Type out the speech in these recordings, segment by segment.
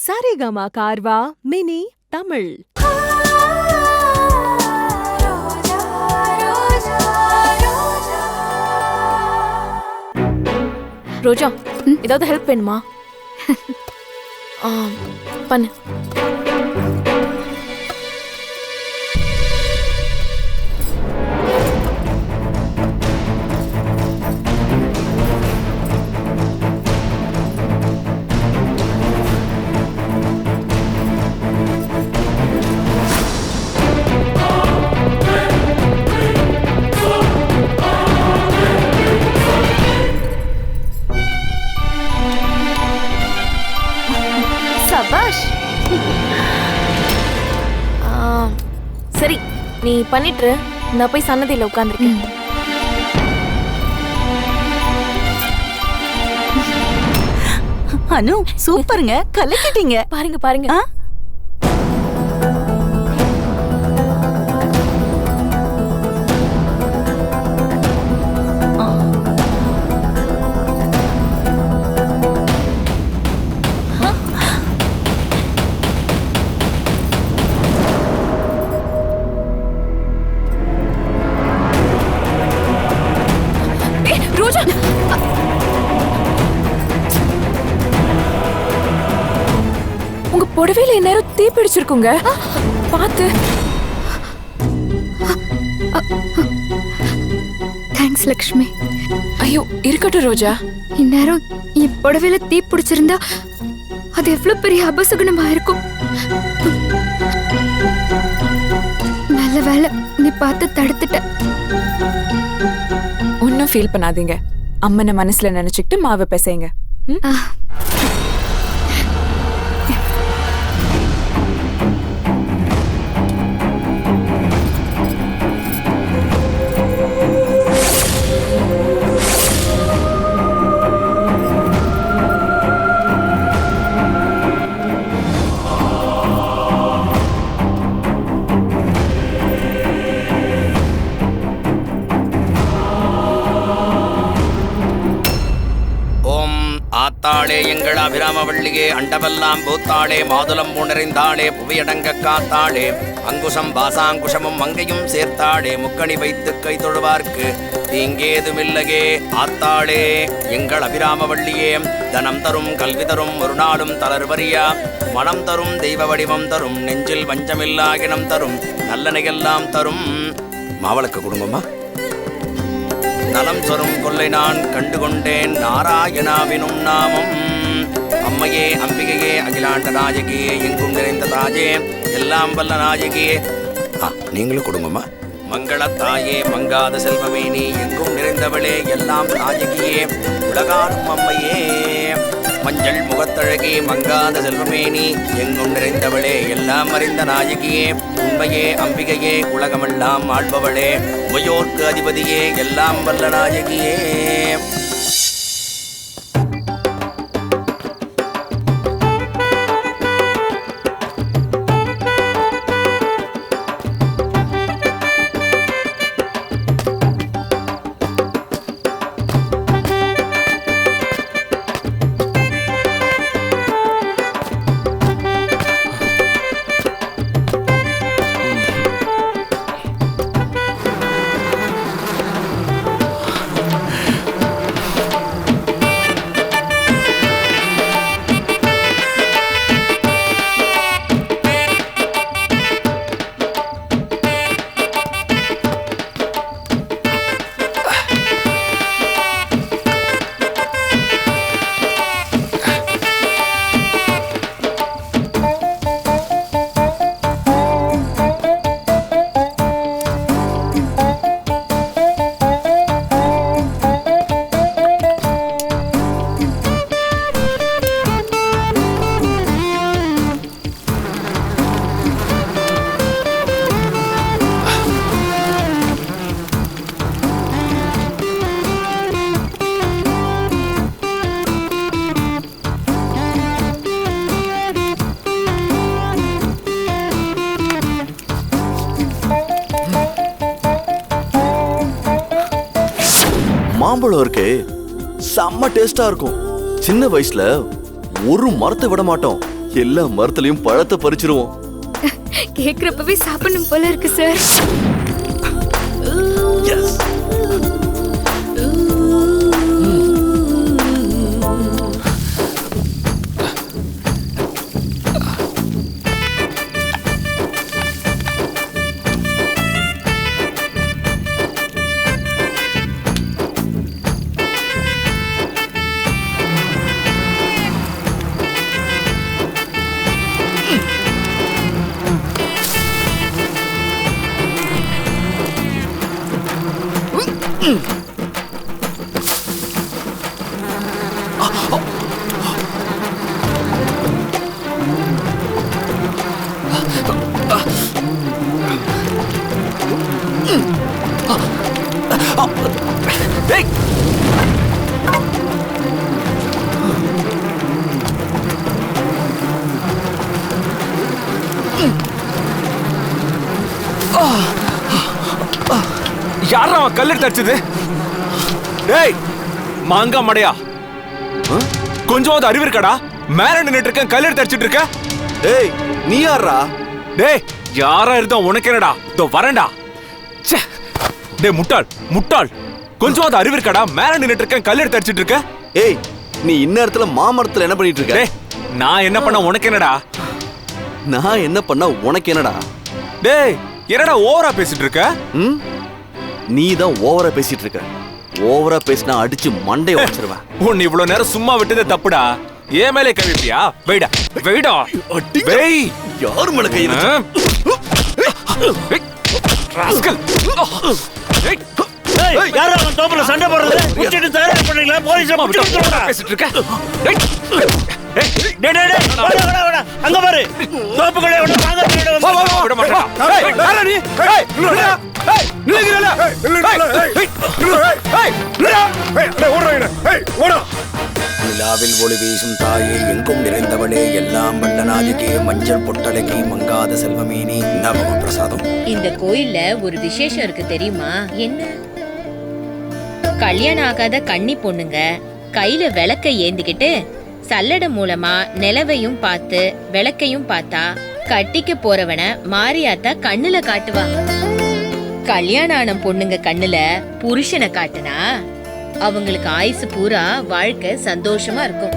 Saregama Carvaan mini Tamil. ரோஜா, ஏதாவது help வேணுமா? பண்ணு. சபாஷ். சரி, நீ பண்ணிட்டு நான் போய் சன்னதியில உட்கார்ந்துருக்கேன். அனு சூப்பருங்க, கலக்கிட்டீங்க. பாருங்க பாருங்க. ரோஜா, உங்க புடவையில நேரம் தீ பிடிச்சிருக்குங்க. பாத்து. தேங்க்ஸ் லக்ஷ்மி. ஐயோ, இருக்கட்டும் ரோஜா. இந்நேரம் என் புடவையில தீ பிடிச்சிருந்தா அது எவ்வளவு பெரிய அபசகுணமா இருக்கும். நல்ல வேலை நீ பார்த்து தடுத்துட்ட. ஒன்னும் ஃபீல் பண்ணாதீங்க. அம்மனை மனசுல நினைச்சுக்கிட்டு மாவை பிசைங்க. ஆத்தாளே எங்கள் அபிராமவள்ளியே, அண்டவெல்லாம் பூத்தாளே, மாதுளம் நிறைந்தாளே, புவியடங்க காத்தாளே, அங்குசம் பாசாங்குஷமும் மங்கையும் சேர்த்தாளே, முக்கணி வைத்து கை தொழுவார்க்கு தீங்கேதுமில்லையே. ஆத்தாளே எங்கள் அபிராமவள்ளியே, தனம் தரும் கல்வி தரும் ஒரு நாளும் தளர்வரியா, மனம் தரும் தெய்வ வடிவம் தரும், நெஞ்சில் வஞ்சமில்லா இனம் தரும், நல்லனையெல்லாம் தரும். மாவளக்கு குடும்பமா நலம் சொரும் கொள்ளை நான் கண்டுகொண்டேன், நாராயணாவினும் நாமம். அம்மையே அம்பிகையே, அகிலாண்ட நாயகியே, எங்கும் நிறைந்த தாயே, எல்லாம் வல்ல நாயகியே. நீங்களும் கொடுங்கம்மா. மங்களத்தாயே மங்காத செல்வமே, நீ எங்கும் நிறைந்தவளே, எல்லாம் நாயகியே, உலகாலும் அம்மையே. மஞ்சள் முகத்தழகே மங்காத செல்வமே, நீ எங்கும் நிறைந்தவளே, எல்லாம் அறிந்த நாயகியே, உண்மையே அம்பிகையே, உலகமெல்லாம் ஆள்பவளே, உமையோர்க்கு அதிபதியே, எல்லாம் வல்ல நாயகியே. மாம்பழம் இருக்கே செம்ம டேஸ்டா இருக்கும். சின்ன வயசுல ஒரு மரத்தை விட மாட்டோம், எல்லா மரத்துலயும் பழத்தை பறிச்சிருவோம். கேக்குறப்பவே சாப்பிடணும் போல இருக்கு சார். யாரா அவன் கல்லெடுத்து அடிச்சது? டேய் மாங்கா மடையா, கொஞ்சமாவது அறிவு இருக்கடா? மேல நின்னுட்டு இருக்க, கல்லெடுத்து அடிச்சிட்டு இருக்க. டேய் நீ யாரா? டேய் யாரா இருந்தா உனக்கு என்னடா? இதோ வரேன்டா. டேய் முட்டாள் முட்டாள், கொஞ்சமாவது அறிவு இருக்கடா? மேல நின்னுட்டு இருக்க, கல்லெடுத்து அடிச்சிட்டு இருக்க. ஏய் நீ இந்நேரத்துல மாமரத்துல என்ன பண்ணிட்டு இருக்க? டேய் நான் என்ன பண்ண உனக்கு என்னடா? நான் என்ன பண்ண உனக்கு என்னடா? டேய் என்னடா ஓவரா பேசிட்டு இருக்க? நீ தான் ஓவரா பேசிட்டு இருக்க. ஓவரா பேசினா அடிச்சு மண்டைய உடைச்சிருவேன். உன்னை இவ்வளவு நேரம் சும்மா விட்டதே தப்புடா. ஏன் மேலே கவிப்பியா? வெயிடா வெயிடா வெய். யார் மேல கை ராஸ்கல். யாரா அவன் தோப்புல சண்டை போடுறது? முச்சிட்டு தயார் பண்ணீங்களா? போலீஸ் பேசிட்டு இருக்க. அங்க பாரு, தோப்புகளே விட நிலாவில் ஒளி வீசும் தாயே, எங்கும் நிறைந்தவளே, எல்லாம் வல்லநாதிகே, மஞ்சள் பொட்டலகி மங்காத செல்வமீனி நவம பிரசாதம். இந்த கோயில்ல ஒரு விசேஷம் இருக்கு தெரியுமா? என்ன? கல்யாணம் ஆகாத கன்னி பொண்ணுங்க கையில விளக்க ஏந்திக்கிட்டு சல்லடை மூலமா நிலவையும் பார்த்து விளக்கையும் பார்த்தா கட்டிக்க போறவன மாரியாத்தா கண்ணுல காட்டுவா. கல்யாணம் ஆன பொண்ணுங்க கண்ணுல புருஷனை காட்டுனா அவங்களுக்கு ஆயுசு பூரா வாழ்க்கை சந்தோஷமா இருக்கும்.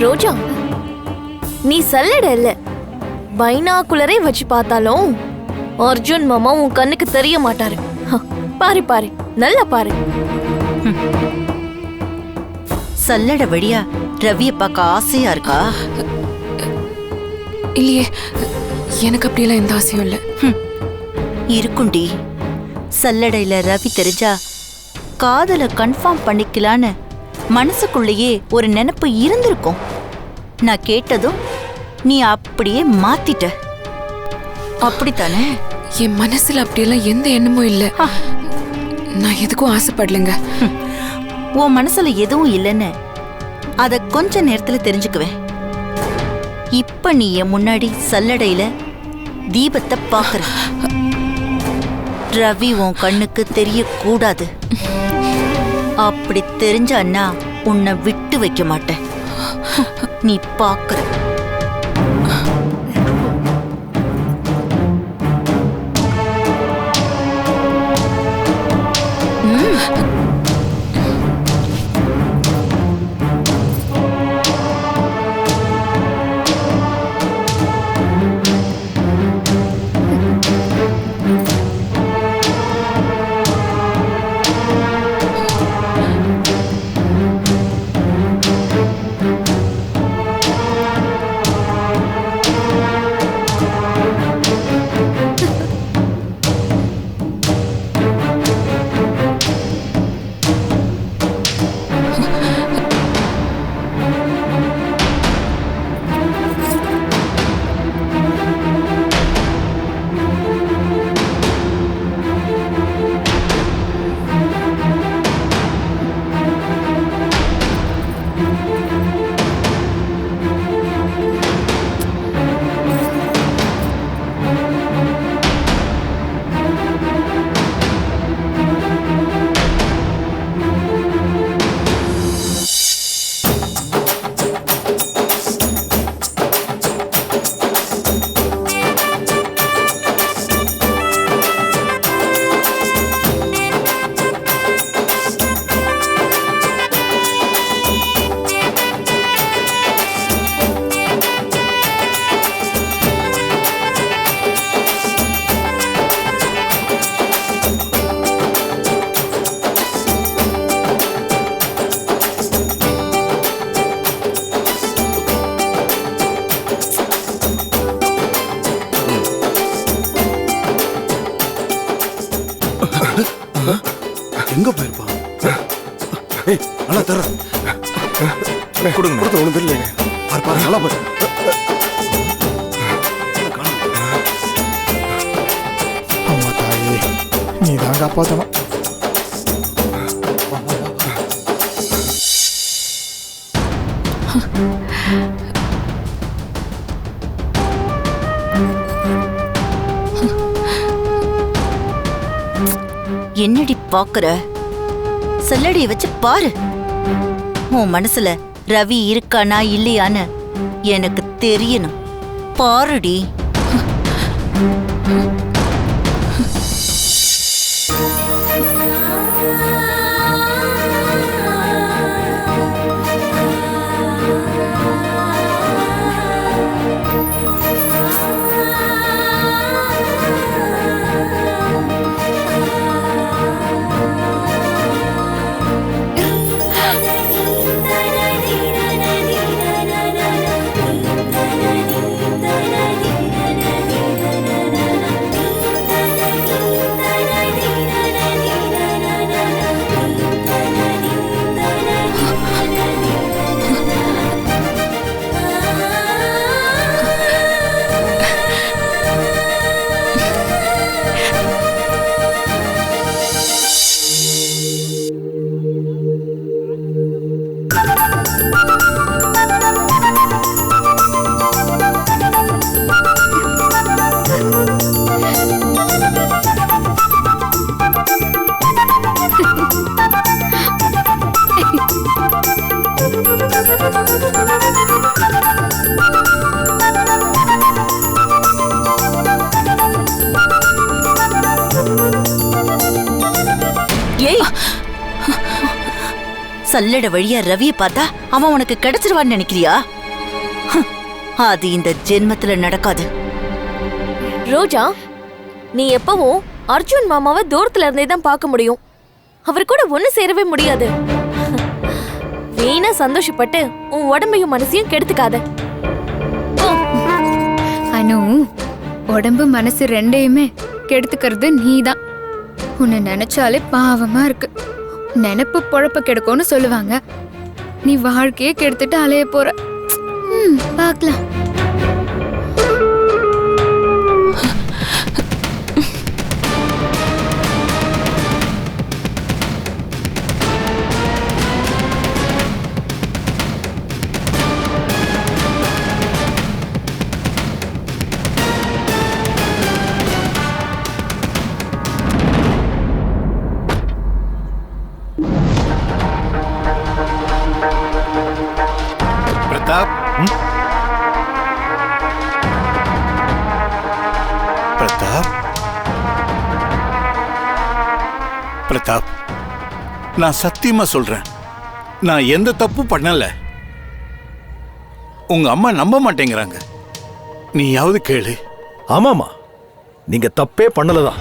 ரோஜா, நீ சல்லடை இல்ல, பைனாகுலரே வச்சு பார்த்தாலும் அர்ஜுன் மாமா உன் கண்ணுக்கு தெரிய மாட்டாரு. பாரு பாரு, நல்லா பாரு. சல்லட வழியா ரவிய பார்க்க ஆசையா இருக்கா? இல்லையே, எனக்கு அப்படியெல்லாம் எந்த ஆசையும் இல்ல. இருக்குண்டி. சல்லடையில ரவி தெரிஞ்சா காதல கன்ஃபார்ம் பண்ணிக்கலான்னு மனசுக்குள்ளேயே ஒரு நினைப்பு இருந்திருக்கும். நான் கேட்டதும் நீ அப்படியே மாத்திட்ட. அப்படித்தானே? என் மனசுல அப்படியெல்லாம் எந்த எண்ணமும் இல்ல. நான் எதுக்கும் ஆசைப்படலைங்க. உன் மனசுல எதுவும் இல்லைன்னு அத கொஞ்ச நேரத்துல தெரிஞ்சுக்குவேன். இப்ப நீ என் முன்னாடி சல்லடையில தீபத்தை பாக்குற. ரவி உன் கண்ணுக்கு தெரியக்கூடாது. அப்படி தெரிஞ்சான்னா உன்னை விட்டு வைக்க மாட்டேன். நீ பாக்குற. எங்க போயிருப்பான்? ஏய், நல்லா தர கொடுங்க. கொடுத்த ஒண்ணு தெரியல. பாரு நல்லா பாரு. அம்மா தாயே, நீ தான் காப்பாத்தணும். என்னடி பாக்குற? சல்லடிய வச்சு பாரு. உன் மனசுல ரவி இருக்கானா இல்லையான்னு எனக்கு தெரியணும். பாருடி. சல்லட வழியா ரவிய பார்த்தா அவன் உனக்கு கிடைச்சிருவான்னு நினைக்கிறியா? அது இந்த ஜென்மத்துல நடக்காது. ரோஜா, நீ எப்பவும் அர்ஜுன் மாமாவை தூரத்துல இருந்தே தான் பார்க்க முடியும். அவர் கூட ஒண்ணு சேரவே முடியாது. வீணா சந்தோஷப்பட்டு உன் உடம்பையும் மனசையும் கெடுத்துக்காத. அனு, உடம்பு மனசு ரெண்டையுமே கெடுத்துக்கிறது நீதான். உன்னை நினைச்சாலே பாவமா இருக்கு. நினைப்பு பொழப்ப கெடுக்கும்னு சொல்லுவாங்க. நீ வாழ்க்கையே கெடுத்துட்டு அலைய போற. பார்க்கலாம். பிரதாப், பிரதாப், பிரதாப், நான் சத்தியமா சொல்றேன், நான் எந்த தப்பும் பண்ணல. உங்க அம்மா நம்ப மாட்டேங்கிறாங்க. நீயாவது கேளு. ஆமாமா, நீங்க தப்பே பண்ணலதான்.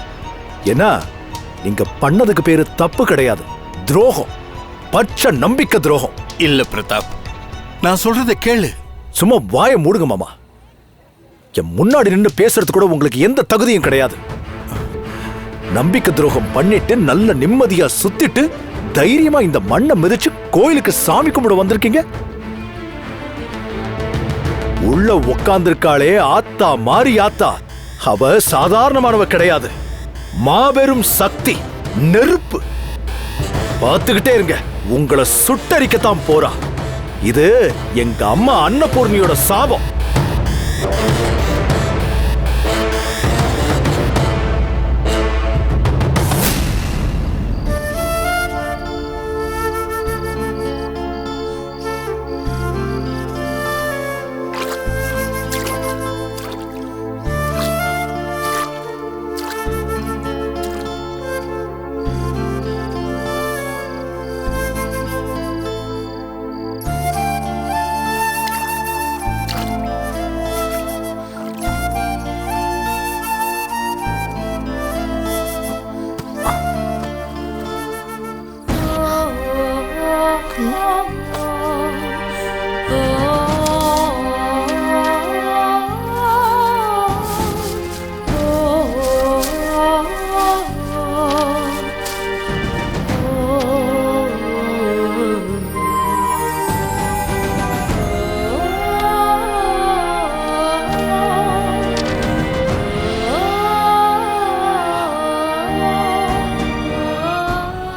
ஏன்னா நீங்க பண்ணதுக்கு பேரு தப்பு கிடையாது, துரோகம், பச்சை நம்பிக்கை துரோகம். இல்ல பிரதாப், நான் சொல்றத கேளு. சும்மா வாயை மூடுங்க மாமா. என் முன்னாடி நின்று பேசுறது கூட உங்களுக்கு எந்த தகுதியும் கிடையாது. நம்பிக்கை துரோகம் பண்ணிட்டு நல்ல நிம்மதியா சுத்திட்டு தைரியமா இந்த மண்ணை மிதிச்சு கோயிலுக்கு சாமி கும்பிட வந்திருக்கீங்க. உள்ள உக்காந்திருக்காளே ஆத்தா மாறி ஆத்தா, அவ சாதாரணமானவ கிடையாது, மாபெரும் சக்தி, நெருப்பு. பார்த்துக்கிட்டே இருங்க, உங்களை சுட்டரிக்கத்தான் போறா. இது எங்க அம்மா அன்னபூர்ணியோட சாபம்.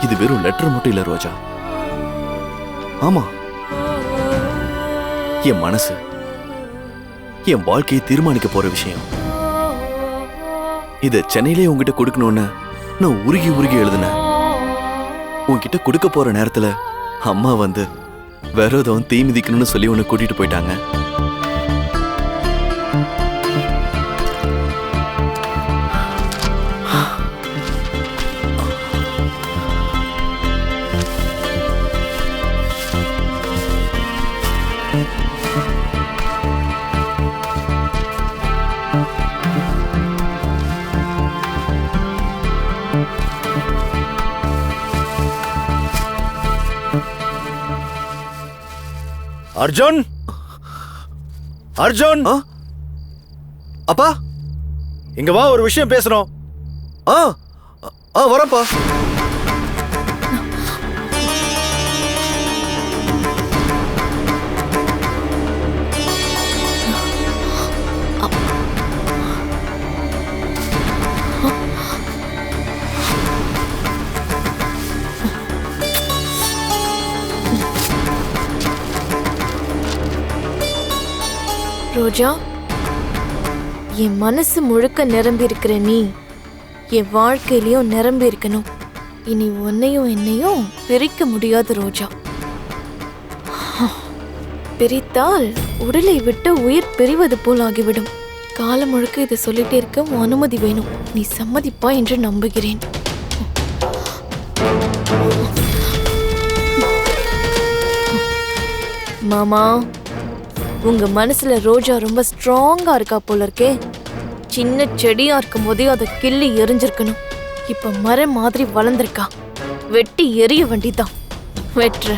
இது வெறும் லெட்டர் மட்டும் இல்ல ரோஜா. ஆமா, என் மனசு, என் வாழ்க்கையை தீர்மானிக்க போற விஷயம். இத சென்னையிலே உங்ககிட்ட கொடுக்கணும்னு நான் உருகி உருகி எழுதுனேன். உன்கிட்ட கொடுக்க போற நேரத்துல அம்மா வந்து விரதம் தீ மிதிக்கணும்னு சொல்லி உன்னை கூட்டிட்டு போயிட்டாங்க. அர்ஜுன், அர்ஜுன், அப்பா இங்க வா, ஒரு விஷயம் பேசணும். வரப்பா. ரோஜா, என் மனசு முழுக்க நிரம்பி இருக்கிற நீ என் வாழ்க்கையிலயும் நிரம்பி இருக்கணும். இனி உன்னையும் என்னையும் பிரிக்க முடியாது ரோஜா. பிரித்தால் உடலை விட்டு உயிர் பிரிவது போல் ஆகிவிடும். காலம் முழுக்க இதை சொல்லிட்டே இருக்க உன் அனுமதி வேணும். நீ சம்மதிப்பா என்று நம்புகிறேன். மாமா, உங்க மனசுல ரோஜா ரொம்ப ஸ்ட்ராங்கா இருக்கா போல இருக்கே. சின்ன செடியா இருக்கும் போதே அதை கிள்ளி எரிஞ்சிருக்கணும். இப்ப மரம் மாதிரி வளர்ந்திருக்கா. வெட்டி எரிய வேண்டிதான். வெற்று.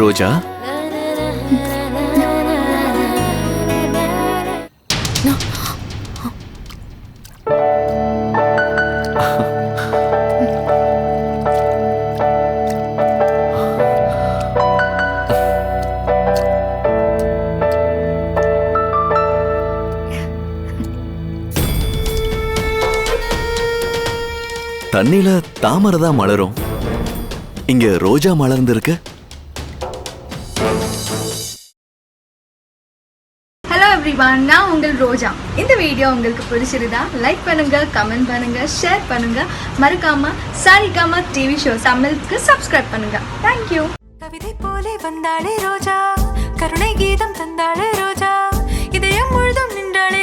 ரோஜா, தண்ணில தாமரை தான் மலரும், இங்க ரோஜா மலர்ந்திருக்கு. ஹலோ எவ்ரிவான், நான் உங்கள் ரோஜா. இந்த வீடியோ உங்களுக்கு பிடிச்சிருந்தா லைக் பண்ணுங்க, கமெண்ட் பண்ணுங்க, ஷேர் பண்ணுங்க. மறக்காம சாரிகாமா டிவி ஷோ தமிழுக்கு சப்ஸ்கிரைப் பண்ணுங்க. தேங்க்யூ. கவிதை போலே வந்தாளே ரோஜா, கருணை கீதம் தந்தாளே ரோஜா, இதயம் முழுதும் நின்றாளே